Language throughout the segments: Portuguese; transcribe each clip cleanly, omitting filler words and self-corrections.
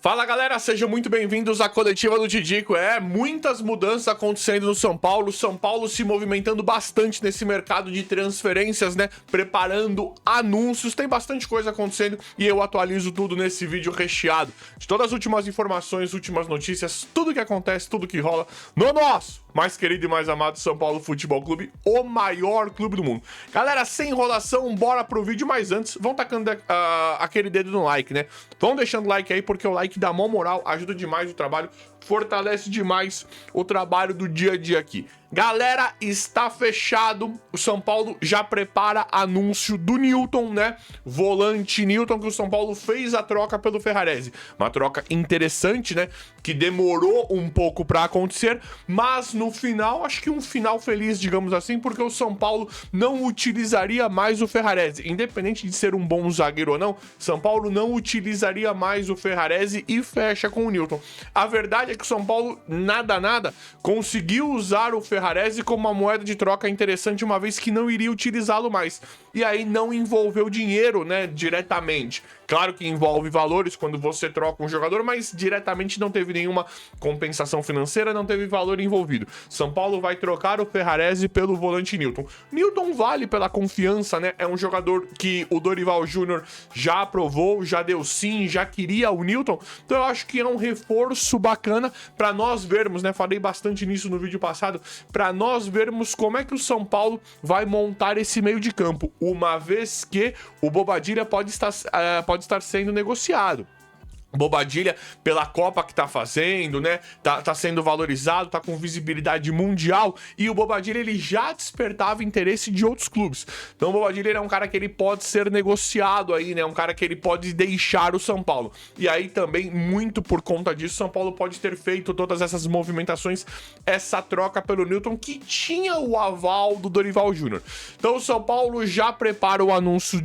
Fala galera, sejam muito bem-vindos à coletiva do Tidico. Muitas mudanças acontecendo no São Paulo. São Paulo se movimentando bastante nesse mercado de transferências, né? Preparando anúncios, tem bastante coisa acontecendo e eu atualizo tudo nesse vídeo recheado de todas as últimas informações, últimas notícias, tudo que acontece, tudo que rola no nosso mais querido e mais amado São Paulo Futebol Clube, o maior clube do mundo. Galera, sem enrolação, bora pro vídeo, mas antes, vão tacando aquele dedo no like, né? Vão deixando like aí, porque o like dá mó moral, ajuda demais o trabalho, fortalece demais o trabalho do dia a dia aqui. Galera, está fechado, o São Paulo já prepara anúncio do Newton, né? Volante Newton, que o São Paulo fez a troca pelo Ferrarese. Uma troca interessante, né? Que demorou um pouco para acontecer, mas no final, acho que um final feliz, digamos assim, porque o São Paulo não utilizaria mais o Ferrarese. Independente de ser um bom zagueiro ou não, São Paulo não utilizaria mais o Ferrarese e fecha com o Newton. A verdade é que o São Paulo, nada, conseguiu usar o Ferrarese como uma moeda de troca interessante, uma vez que não iria utilizá-lo mais. E aí não envolveu dinheiro, né, diretamente. Claro que envolve valores quando você troca um jogador, mas diretamente não teve nenhuma compensação financeira, não teve valor envolvido. São Paulo vai trocar o Ferrarese pelo volante Newton. Newton vale pela confiança, né? É um jogador que o Dorival Júnior já aprovou, já deu sim, já queria o Newton. Então eu acho que é um reforço bacana para nós vermos, né? Falei bastante nisso no vídeo passado, para nós vermos como é que o São Paulo vai montar esse meio de campo, uma vez que o Bobadilla pode estar sendo negociado. Bobadilla, pela Copa que tá fazendo, né, tá sendo valorizado, tá com visibilidade mundial, e o Bobadilla, ele já despertava interesse de outros clubes. Então o Bobadilla, ele é um cara que ele pode ser negociado aí, né, um cara que ele pode deixar o São Paulo. E aí também, muito por conta disso, São Paulo pode ter feito todas essas movimentações, essa troca pelo Newton, que tinha o aval do Dorival Júnior. Então o São Paulo já prepara o anúncio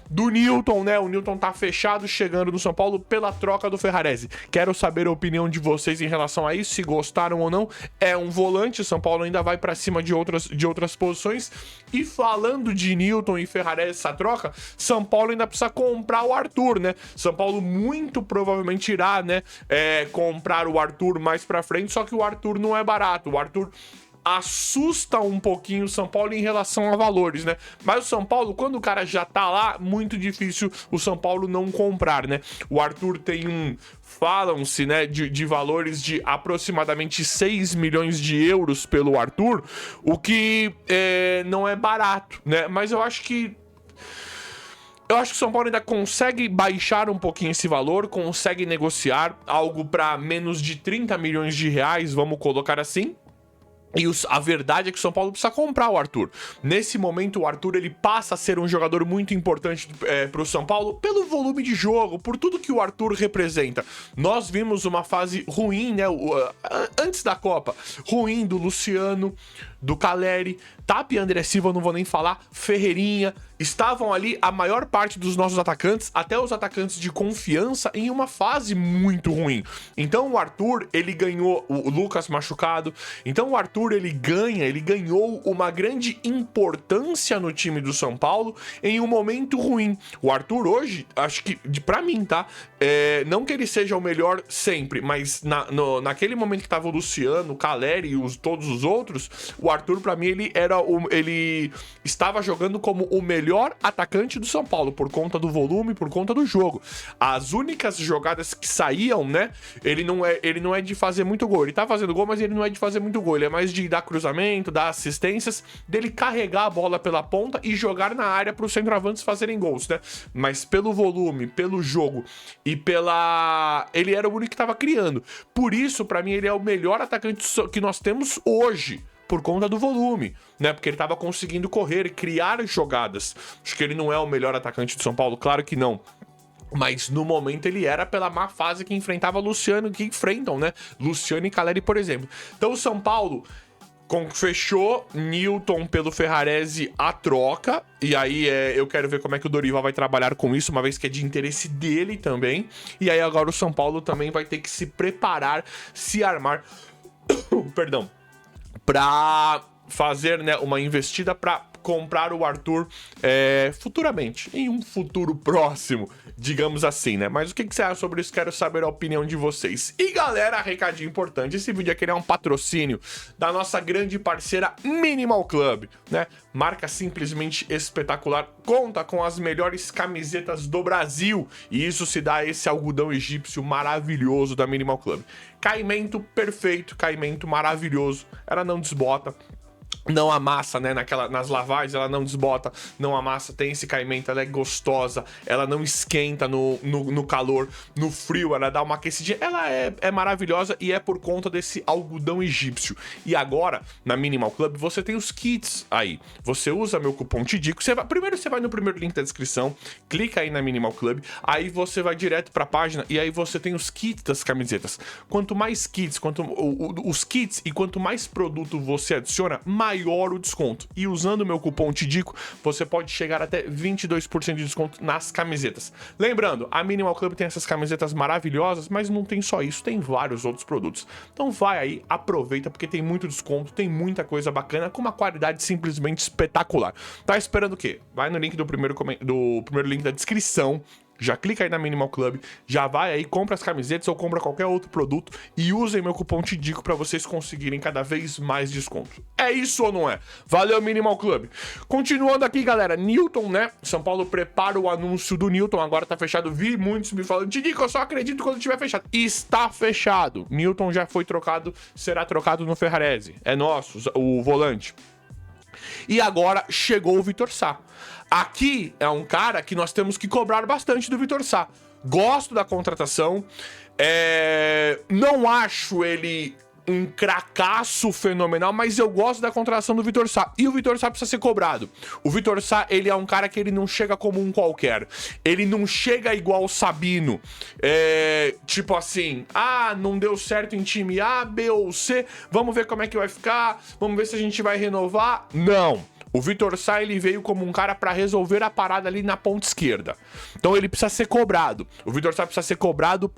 do Newton, né, o Newton tá fechado, chegando no São Paulo pela troca do Ferrarese. Quero saber a opinião de vocês em relação a isso, se gostaram ou não. É um volante, São Paulo ainda vai pra cima de outras posições. E falando de Newton e Ferrarese, essa troca, São Paulo ainda precisa comprar o Arthur, né? São Paulo muito provavelmente irá, né, comprar o Arthur mais pra frente, só que o Arthur não é barato. O Arthur assusta um pouquinho o São Paulo em relação a valores, né? Mas o São Paulo, quando o cara já tá lá, muito difícil o São Paulo não comprar, né? O Arthur tem falam-se, né, de valores de aproximadamente 6 milhões de euros pelo Arthur, o que não é barato, né? Mas eu acho que o São Paulo ainda consegue baixar um pouquinho esse valor, consegue negociar algo para menos de 30 milhões de reais, vamos colocar assim. E a verdade é que o São Paulo precisa comprar o Arthur. Nesse momento, o Arthur, ele passa a ser um jogador muito importante para o São Paulo pelo volume de jogo, por tudo que o Arthur representa. Nós vimos uma fase ruim, né, antes da Copa, ruim do Luciano, do Caleri, Tapia e André Silva, não vou nem falar, Ferreirinha, estavam ali a maior parte dos nossos atacantes, até os atacantes de confiança, em uma fase muito ruim. Então o Arthur, ele ganhou o Lucas machucado, então o Arthur, ele ganhou uma grande importância no time do São Paulo em um momento ruim. O Arthur hoje, acho que, pra mim, tá? Não que ele seja o melhor sempre, mas naquele momento que tava o Luciano, o Caleri e todos os outros, o Arthur, pra mim, ele estava jogando como o melhor atacante do São Paulo, por conta do volume, por conta do jogo. As únicas jogadas que saíam, né, ele não é de fazer muito gol. Ele tá fazendo gol, mas ele não é de fazer muito gol. Ele é mais de dar cruzamento, dar assistências, dele carregar a bola pela ponta e jogar na área para os centroavantes fazerem gols, né? Mas pelo volume, pelo jogo e ele era o único que tava criando. Por isso, pra mim, ele é o melhor atacante que nós temos hoje, por conta do volume, né? Porque ele tava conseguindo correr e criar jogadas. Acho que ele não é o melhor atacante do São Paulo, claro que não. Mas no momento ele era pela má fase que enfrentava Luciano, que enfrentam, né? Luciano e Caleri, por exemplo. Então o São Paulo fechou Newton pelo Ferrarese a troca, e aí eu quero ver como é que o Dorival vai trabalhar com isso, uma vez que é de interesse dele também. E aí agora o São Paulo também vai ter que se preparar, se armar, perdão, pra fazer, né, uma investida para comprar o Arthur futuramente, em um futuro próximo, digamos assim, né? Mas o que você acha sobre isso? Quero saber a opinião de vocês. E galera, recadinho importante, esse vídeo aqui é um patrocínio da nossa grande parceira Minimal Club, né? Marca simplesmente espetacular, conta com as melhores camisetas do Brasil, e isso se dá a esse algodão egípcio maravilhoso da Minimal Club. Caimento perfeito, caimento maravilhoso, ela não desbota, não amassa, né, nas lavagens, ela não desbota, não amassa, tem esse caimento, ela é gostosa, ela não esquenta no calor, no frio, ela dá uma aquecidinha, ela é maravilhosa e é por conta desse algodão egípcio. E agora, na Minimal Club, você tem os kits aí, você usa meu cupom TIDICO, primeiro você vai no primeiro link da descrição, clica aí na Minimal Club, aí você vai direto pra página e aí você tem os kits das camisetas. Quanto mais kits, os kits e quanto mais produto você adiciona, maior o desconto. E usando o meu cupom TIDICO, você pode chegar até 22% de desconto nas camisetas. Lembrando, a Minimal Club tem essas camisetas maravilhosas, mas não tem só isso, tem vários outros produtos. Então vai aí, aproveita, porque tem muito desconto, tem muita coisa bacana, com uma qualidade simplesmente espetacular. Tá esperando o quê? Vai no link do primeiro link da descrição, já clica aí na Minimal Club, já vai aí, compra as camisetas ou compra qualquer outro produto e usem meu cupom TIDICO para vocês conseguirem cada vez mais desconto. É isso ou não é? Valeu, Minimal Club. Continuando aqui, galera, Newton, né? São Paulo prepara o anúncio do Newton, agora tá fechado. Vi muitos me falando, TIDICO, eu só acredito quando estiver fechado. Está fechado. Newton já foi trocado, será trocado no Ferrarese. É nosso, o volante. E agora chegou o Vitor Sá. Aqui é um cara que nós temos que cobrar bastante do Vitor Sá. Gosto da contratação. Não acho ele um cracaço fenomenal, mas eu gosto da contratação do Vitor Sá. E o Vitor Sá precisa ser cobrado. O Vitor Sá, ele é um cara que ele não chega como um qualquer. Ele não chega igual o Sabino. Tipo assim, não deu certo em time A, B ou C, vamos ver como é que vai ficar, vamos ver se a gente vai renovar. Não. O Vitor Sá, ele veio como um cara pra resolver a parada ali na ponta esquerda. Então ele precisa ser cobrado. O Vitor Sá precisa ser cobrado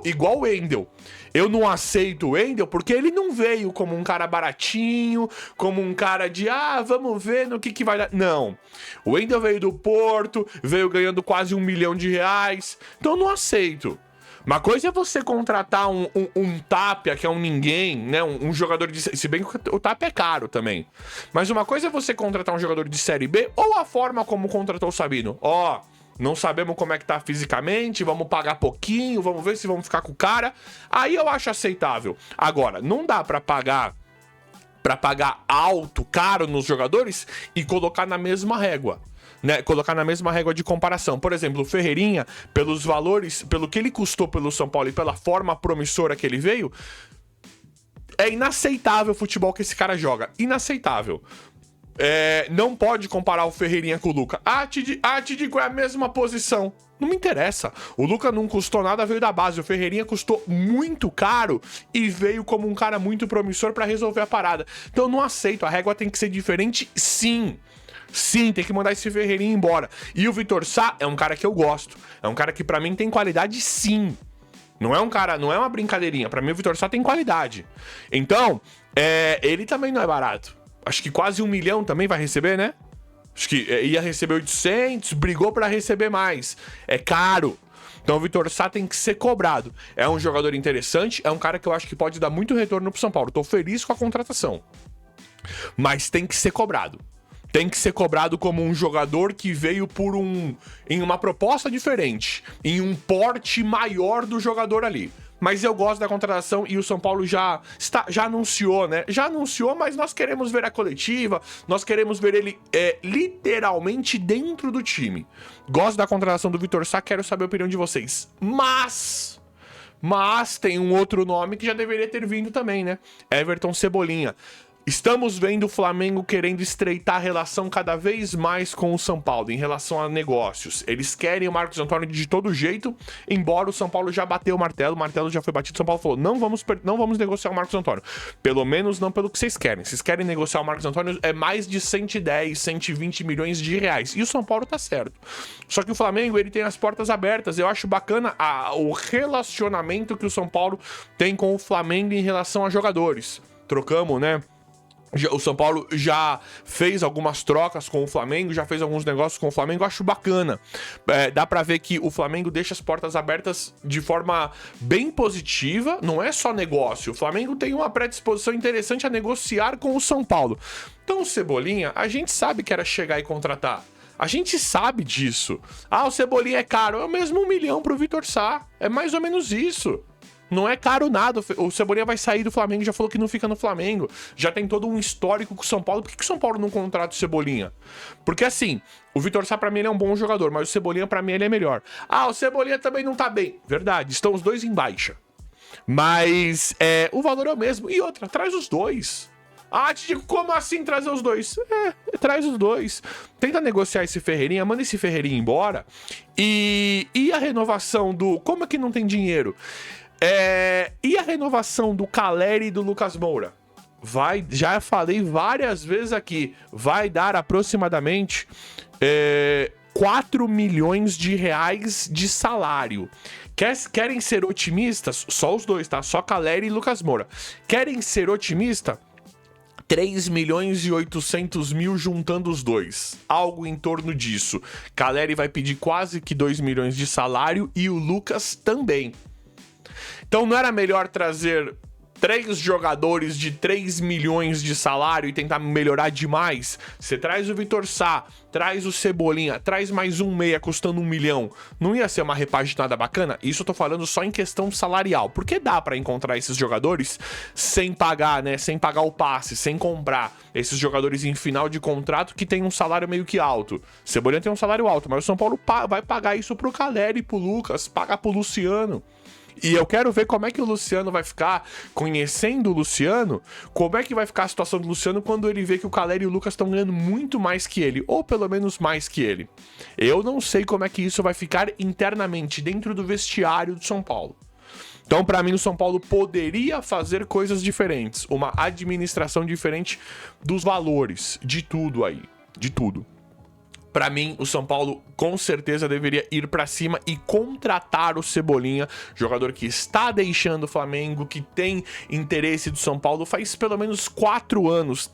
igual o Wendel. Eu não aceito o Wendel porque ele não veio como um cara baratinho, como um cara de, vamos ver no que vai dar. Não. O Wendel veio do Porto, veio ganhando quase R$1 milhão. Então eu não aceito. Uma coisa é você contratar um Tapia, que é um ninguém, né? Um jogador de... Se bem que o Tapia é caro também. Mas uma coisa é você contratar um jogador de Série B ou a forma como contratou o Sabino. Não sabemos como é que tá fisicamente, vamos pagar pouquinho, vamos ver se vamos ficar com o cara. Aí eu acho aceitável. Agora, não dá pra pagar alto, caro nos jogadores e colocar na mesma régua. Né, colocar na mesma régua de comparação. Por exemplo, o Ferreirinha, pelos valores, pelo que ele custou pelo São Paulo e pela forma promissora que ele veio, é inaceitável o futebol que esse cara joga. Inaceitável. Não pode comparar o Ferreirinha com o Luca. Te digo, é a mesma posição. Não me interessa. O Luca não custou nada, veio da base. O Ferreirinha custou muito caro e veio como um cara muito promissor pra resolver a parada. Então eu não aceito. A régua tem que ser diferente, sim. Sim, tem que mandar esse Ferreirinha embora. E o Vitor Sá é um cara que eu gosto. É um cara que pra mim tem qualidade, sim. Não é uma brincadeirinha. Pra mim o Vitor Sá tem qualidade. Então, ele também não é barato. Acho que quase R$1 milhão também vai receber, né? Acho que ia receber 800, brigou pra receber mais. É caro. Então o Vitor Sá tem que ser cobrado. É um jogador interessante, é um cara que eu acho que pode dar muito retorno pro São Paulo. Tô feliz com a contratação. Mas tem que ser cobrado. Tem que ser cobrado como um jogador que veio em uma proposta diferente, em um porte maior do jogador ali. Mas eu gosto da contratação e o São Paulo já anunciou, né? Já anunciou, mas nós queremos ver a coletiva, nós queremos ver ele literalmente dentro do time. Gosto da contratação do Vitor Sá, quero saber a opinião de vocês. Mas tem um outro nome que já deveria ter vindo também, né? Everton Cebolinha. Estamos vendo o Flamengo querendo estreitar a relação cada vez mais com o São Paulo, em relação a negócios. Eles querem o Marcos Antônio de todo jeito, embora o São Paulo já bateu o martelo já foi batido, o São Paulo falou, não vamos negociar o Marcos Antônio. Pelo menos não pelo que vocês querem. Vocês querem negociar o Marcos Antônio, é mais de 110, 120 milhões de reais. E o São Paulo tá certo. Só que o Flamengo, ele tem as portas abertas. Eu acho bacana o relacionamento que o São Paulo tem com o Flamengo em relação a jogadores. Trocamos, né? O São Paulo já fez algumas trocas com o Flamengo, já fez alguns negócios com o Flamengo, acho bacana. Dá pra ver que o Flamengo deixa as portas abertas de forma bem positiva, não é só negócio. O Flamengo tem uma predisposição interessante a negociar com o São Paulo. Então o Cebolinha, a gente sabe que era chegar e contratar. A gente sabe disso. Ah, o Cebolinha é caro, é o mesmo 1 milhão pro Vitor Sá. É mais ou menos isso. Não é caro nada. O Cebolinha vai sair do Flamengo, já falou que não fica no Flamengo. Já tem todo um histórico com o São Paulo. Por que o São Paulo não contrata o Cebolinha? Porque assim, o Vitor Sá pra mim ele é um bom jogador, mas o Cebolinha pra mim ele é melhor. Ah, o Cebolinha também não tá bem. Verdade, estão os dois em baixa. Mas o valor é o mesmo. E outra, traz os dois. Ah, te digo, como assim trazer os dois? Traz os dois. Tenta negociar esse Ferreirinha, manda esse Ferreirinha embora. E a renovação do... Como é que não tem dinheiro? E a renovação do Calleri e do Lucas Moura? Já falei várias vezes aqui, vai dar aproximadamente 4 milhões de reais de salário. Querem ser otimistas? Só os dois, tá? Só Calleri e Lucas Moura. Querem ser otimistas? 3 milhões e 800 mil juntando os dois. Algo em torno disso. Calleri vai pedir quase que 2 milhões de salário e o Lucas também. Então não era melhor trazer 3 jogadores de 3 milhões de salário e tentar melhorar demais? Você traz o Vitor Sá, traz o Cebolinha, traz mais um meia custando 1 milhão. Não ia ser uma repaginada bacana? Isso eu tô falando só em questão salarial. Porque dá pra encontrar esses jogadores sem pagar, né? Sem pagar o passe, sem comprar. Esses jogadores em final de contrato que tem um salário meio que alto. Cebolinha tem um salário alto, mas o São Paulo vai pagar isso pro Calleri, pro Lucas, pagar pro Luciano. E eu quero ver como é que o Luciano vai ficar, conhecendo o Luciano, como é que vai ficar a situação do Luciano quando ele vê que o Calleri e o Lucas estão ganhando muito mais que ele, ou pelo menos mais que ele. Eu não sei como é que isso vai ficar internamente, dentro do vestiário do São Paulo. Então, pra mim, o São Paulo poderia fazer coisas diferentes, uma administração diferente dos valores, de tudo aí, de tudo. Pra mim, o São Paulo com certeza deveria ir pra cima e contratar o Cebolinha, jogador que está deixando o Flamengo, que tem interesse do São Paulo. Faz pelo menos 4 anos,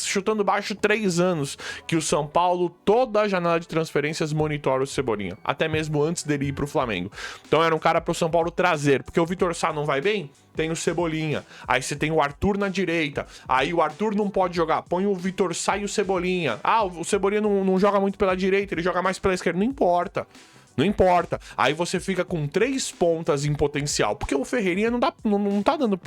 chutando baixo 3 anos, que o São Paulo, toda a janela de transferências, monitora o Cebolinha, até mesmo antes dele ir pro Flamengo. Então era um cara pro São Paulo trazer, porque o Vitor Sá não vai bem? Tem o Cebolinha, aí você tem o Arthur na direita, aí o Arthur não pode jogar, põe o Vitor Sá e o Cebolinha. Ah, o Cebolinha não joga muito pela direita, ele joga mais pela esquerda, não importa. Não importa. Aí você fica com 3 pontas em potencial. Porque o Ferreirinha não tá dando...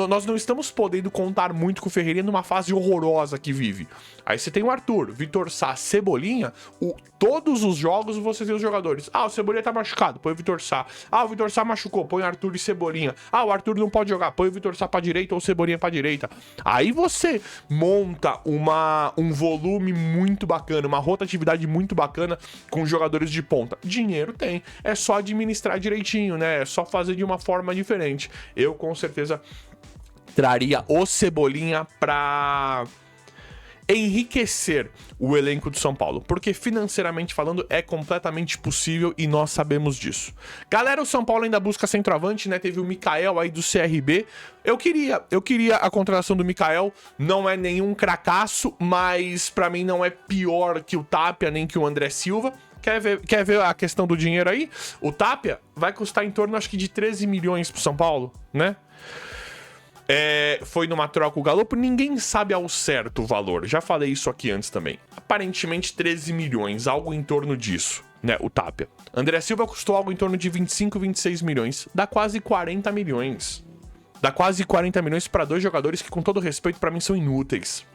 nós não estamos podendo contar muito com o Ferreirinha numa fase horrorosa que vive. Aí você tem o Arthur, Vitor Sá, Cebolinha. Todos os jogos você tem os jogadores. Ah, o Cebolinha tá machucado, põe o Vitor Sá. Ah, o Vitor Sá machucou, põe o Arthur e Cebolinha. Ah, o Arthur não pode jogar, põe o Vitor Sá pra direita ou o Cebolinha pra direita. Aí você monta um volume muito bacana, uma rotatividade muito bacana com jogadores de ponta. Dinheiro tem, é só administrar direitinho, né? É só fazer de uma forma diferente. Eu com certeza traria o Cebolinha pra enriquecer o elenco do São Paulo, porque financeiramente falando é completamente possível e nós sabemos disso. Galera, o São Paulo ainda busca centroavante, né? Teve o Mikael aí do CRB. Eu queria a contratação do Mikael, não é nenhum cracaço, mas pra mim não é pior que o Tapia nem que o André Silva. Quer ver a questão do dinheiro aí? O Tapia vai custar em torno, acho que de 13 milhões pro São Paulo, né? Foi numa troca o Galopo, ninguém sabe ao certo o valor. Já falei isso aqui antes também. Aparentemente 13 milhões, algo em torno disso, né? O Tapia. André Silva custou algo em torno de 25, 26 milhões. Dá quase 40 milhões. Dá quase 40 milhões para 2 jogadores que, com todo respeito, para mim são inúteis.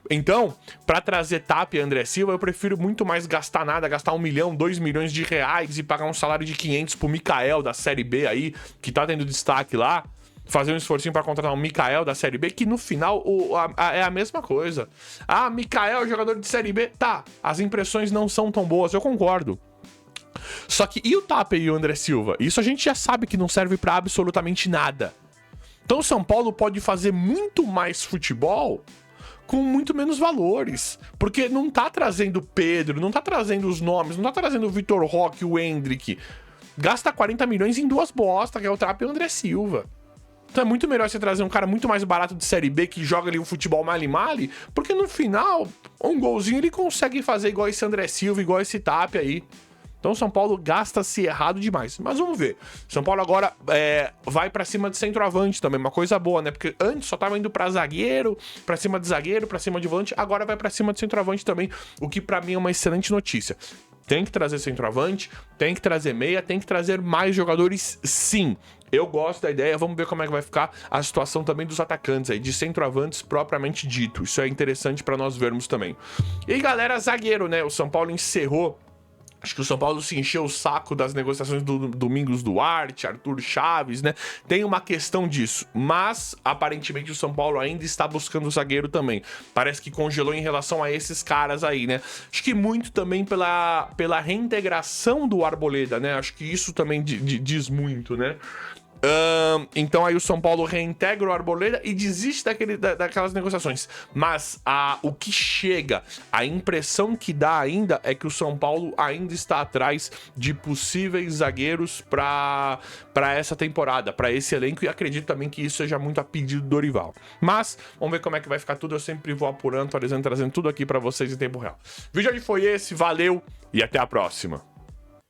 Então, para trazer Tapia e André Silva, eu prefiro muito mais gastar 1 milhão, 2 milhões de reais e pagar um salário de 500 pro Mikael da Série B aí, que tá tendo destaque lá. Fazer um esforcinho para contratar o Mikael da Série B, que no final é a mesma coisa. Ah, Mikael, jogador de Série B. Tá, as impressões não são tão boas, eu concordo. Só que e o Tapia e o André Silva? Isso a gente já sabe que não serve para absolutamente nada. Então o São Paulo pode fazer muito mais futebol com muito menos valores. Porque não tá trazendo Pedro, não tá trazendo os nomes, não tá trazendo o Vitor Roque, o Hendrick. Gasta 40 milhões em 2 bosta, que é o Tapia e o André Silva. Então é muito melhor você trazer um cara muito mais barato de Série B que joga ali um futebol male-male, porque no final, um golzinho ele consegue fazer igual esse André Silva, igual esse Tapia aí. Então o São Paulo gasta-se errado demais. Mas vamos ver. São Paulo agora vai pra cima de centroavante também, uma coisa boa, né? Porque antes só tava indo pra zagueiro, pra cima de zagueiro, pra cima de volante, agora vai pra cima de centroavante também, o que pra mim é uma excelente notícia. Tem que trazer centroavante, tem que trazer meia, tem que trazer mais jogadores, sim. Eu gosto da ideia, vamos ver como é que vai ficar a situação também dos atacantes aí, de centroavantes propriamente dito. Isso é interessante pra nós vermos também. E galera, zagueiro, né? O São Paulo encerrou. Acho que o São Paulo se encheu o saco das negociações do Domingos Duarte, Arthur Chaves, né? Tem uma questão disso. Mas, aparentemente, o São Paulo ainda está buscando o zagueiro também. Parece que congelou em relação a esses caras aí, né? Acho que muito também pela reintegração do Arboleda, né? Acho que isso também diz muito, né? Então aí o São Paulo reintegra o Arboleda e desiste daquelas negociações. Mas o que chega, a impressão que dá ainda é que o São Paulo ainda está atrás de possíveis zagueiros para essa temporada, para esse elenco, e acredito também que isso seja muito a pedido do Dorival. Mas vamos ver como é que vai ficar tudo. Eu sempre vou apurando, atualizando, trazendo tudo aqui para vocês em tempo real. O vídeo de hoje foi esse, valeu e até a próxima.